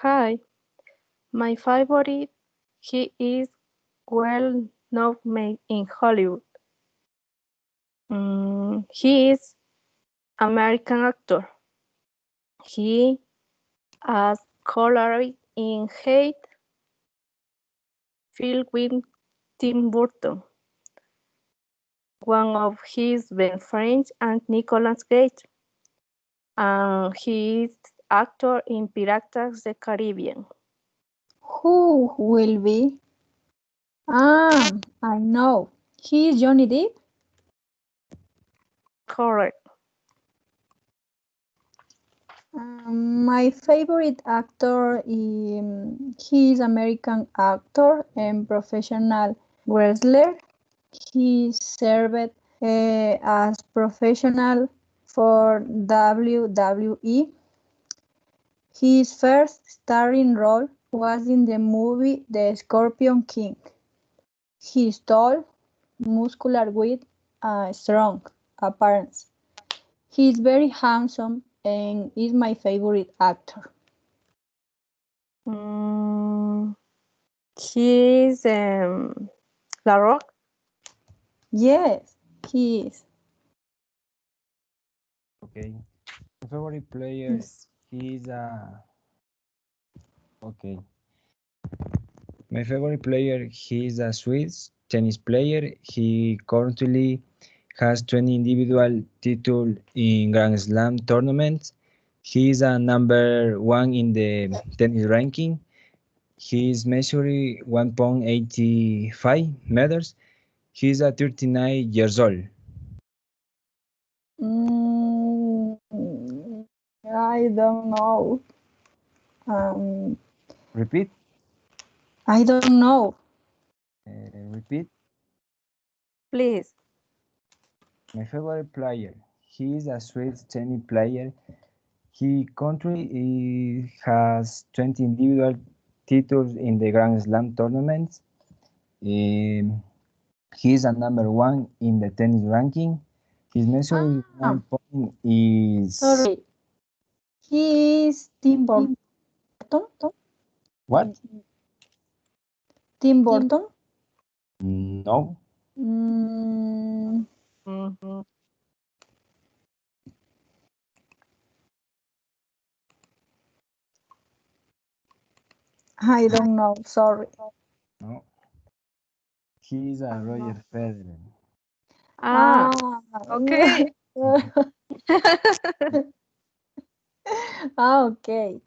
Hi, my favorite. He is well known in Hollywood. He is American actor. He has colored in Hate film with Tim Burton. One of his best friends and Nicolas Cage. And he is actor in Pirates of the Caribbean. Who will be? I know. He is Johnny Depp. Correct. My favorite actor he is American actor and professional wrestler. He served as professional for WWE. His first starring role was in the movie The Scorpion King. He is tall, muscular with a strong appearance. He is very handsome and is my favorite actor. He is La Rock. Yes, he is. Okay. My favorite player, he's a... Okay. My favorite player, he's a Swiss tennis player. He currently has 20 individual titles in Grand Slam tournaments. He is a number one in the tennis ranking. He is measuring 1.85 meters. He is 39 years old. Mm, I don't know. Um, Repeat. I don't know. Repeat. Please. My favorite player. He is a Swiss tennis player. He currently has 20 individual titles in the Grand Slam tournaments. He is a number one in the tennis ranking. His measuring Ah, one point is... sorry. He is Tim Burton. What? Tim Burton. No. Mm, Mhm. I don't know. Sorry. No. He is a Roger Federer. Ah, Ah, okay. ah, okay.